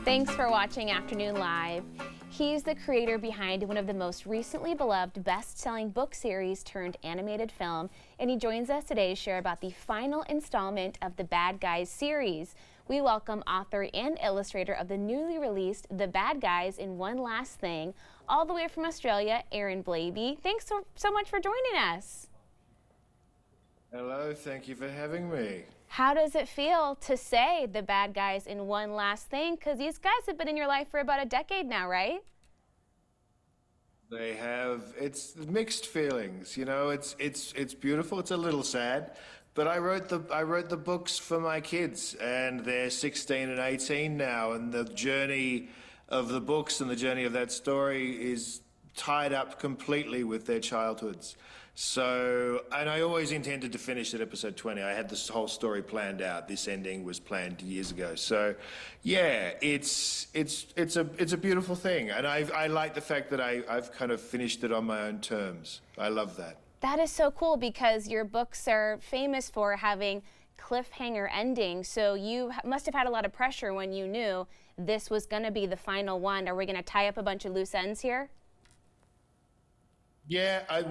Thanks for watching Afternoon Live. He's the creator behind one of the most recently beloved best-selling book series turned animated film, and he joins us today to share about the final installment of the Bad Guys series. We welcome author and illustrator of the newly released The Bad Guys in One Last Thing, all the way from Australia, Blabey. Thanks so much for joining us. Hello, thank you for having me. How does it feel to say The Bad Guys in One Last Thing? Because these guys have been in your life for about a decade now, right? They have. It's mixed feelings, you know. It's beautiful. It's a little sad, but I wrote the books for my kids, and they're 16 and 18 now, and the journey of the books and the journey of that story is tied up completely with their childhoods. So, and I always intended to finish at episode 20. I had this whole story planned out. This ending was planned years ago. So, yeah, it's a beautiful thing, and I like the fact that I've kind of finished it on my own terms. I love that. That is so cool because your books are famous for having cliffhanger endings. So you must have had a lot of pressure when you knew this was going to be the final one. Are we going to tie up a bunch of loose ends here? Yeah, it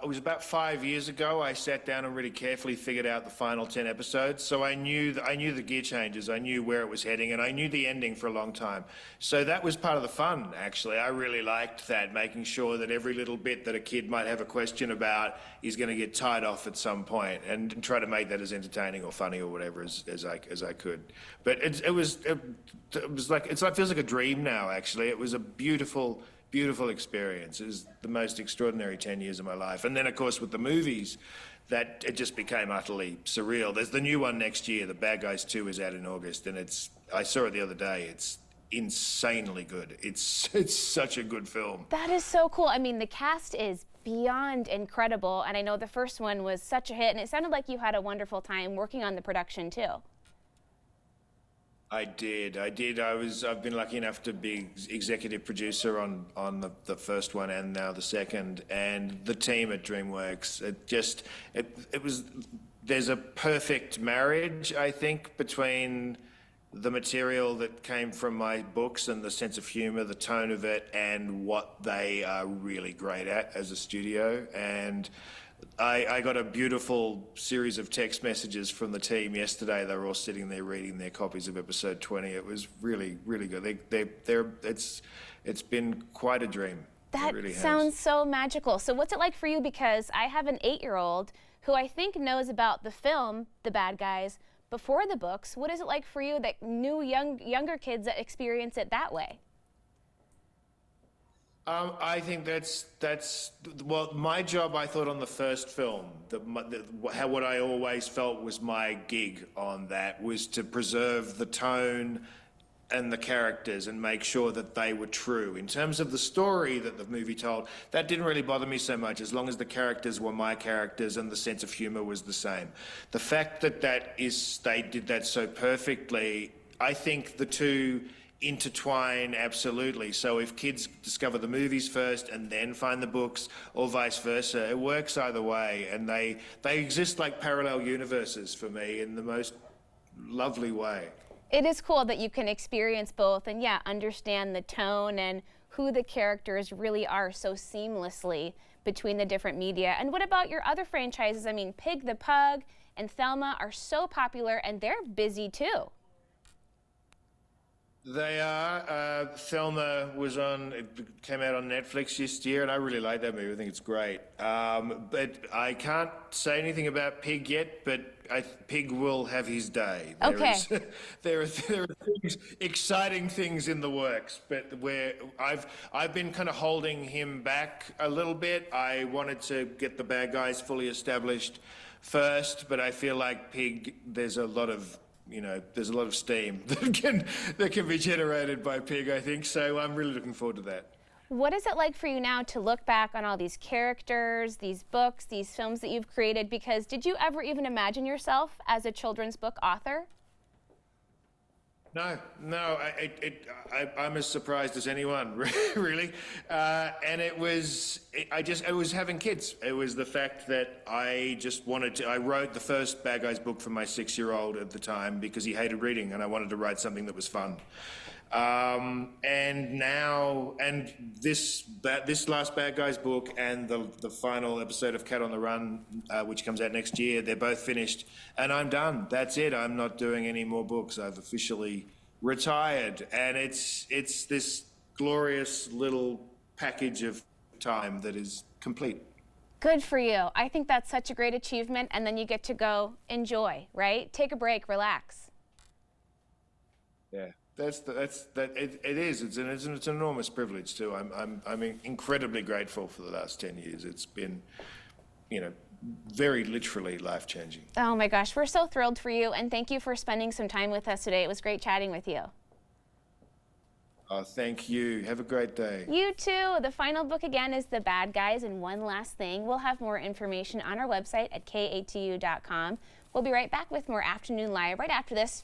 was about 5 years ago. I sat down and really carefully figured out the final 10 episodes. So I knew the gear changes, I knew where it was heading, and I knew the ending for a long time. So that was part of the fun, actually. I really liked that, making sure that every little bit that a kid might have a question about is going to get tied off at some point, and try to make that as entertaining or funny or whatever as I could. But it feels like a dream now. Actually, it was a beautiful experience. It was the most extraordinary 10 years of my life. And then, of course, with the movies, that it just became utterly surreal. There's the new one next year. The Bad Guys 2 is out in August, and I saw it the other day. It's insanely good. It's such a good film. That is so cool. I mean, the cast is beyond incredible, and I know the first one was such a hit, and it sounded like you had a wonderful time working on the production too. I did. I've been lucky enough to be executive producer on the first one and now the second, and the team at DreamWorks. There's a perfect marriage, I think, between the material that came from my books and the sense of humor, the tone of it, and what they are really great at as a studio. And I got a beautiful series of text messages from the team yesterday. They were all sitting there reading their copies of episode 20. It was really, really good. It's been quite a dream. That really sounds so magical. So what's it like for you? Because I have an 8-year-old who I think knows about the film, The Bad Guys, before the books. What is it like for you that knew younger kids that experience it that way? I think that's well, my job, I thought, on the first film, what I always felt was my gig on that was to preserve the tone and the characters and make sure that they were true. In terms of the story that the movie told, that didn't really bother me so much, as long as the characters were my characters and the sense of humor was the same. The fact that they did that so perfectly, I think the two intertwine absolutely. So if kids discover the movies first and then find the books, or vice versa, it works either way, and they exist like parallel universes for me in the most lovely way. It is cool that you can experience both and, yeah, understand the tone and who the characters really are so seamlessly between the different media. And what about your other franchises? I mean, Pig the Pug and Thelma are so popular, and they're busy too. They are. Thelma came out on Netflix this year, and I really like that movie. I think it's great. But I can't say anything about Pig yet, but Pig will have his day. Okay. There are exciting things in the works, but I've been kind of holding him back a little bit. I wanted to get the Bad Guys fully established first, but I feel like Pig, there's a lot of steam that can be generated by Pig, I think. So I'm really looking forward to that. What is it like for you now to look back on all these characters, these books, these films that you've created? Because did you ever even imagine yourself as a children's book author? No. I'm as surprised as anyone, really. And it was having kids. It was the fact that I just wanted to. I wrote the first Bad Guys book for my 6-year-old at the time because he hated reading, and I wanted to write something that was fun. And this last Bad Guys book and the final episode of Cat on the Run, which comes out next year, they're both finished, and I'm done. That's it. I'm not doing any more books. I've officially retired, and it's this glorious little package of time that is complete. Good for you. I think that's such a great achievement, and then you get to go enjoy, right? Take a break, relax. Yeah. It is. It's an enormous privilege too. I'm incredibly grateful for the last 10 years. It's been, very literally life-changing. Oh my gosh, we're so thrilled for you, and thank you for spending some time with us today. It was great chatting with you. Oh, thank you. Have a great day. You too. The final book again is The Bad Guys. And one last thing, we'll have more information on our website at katu.com. We'll be right back with more Afternoon Live right after this.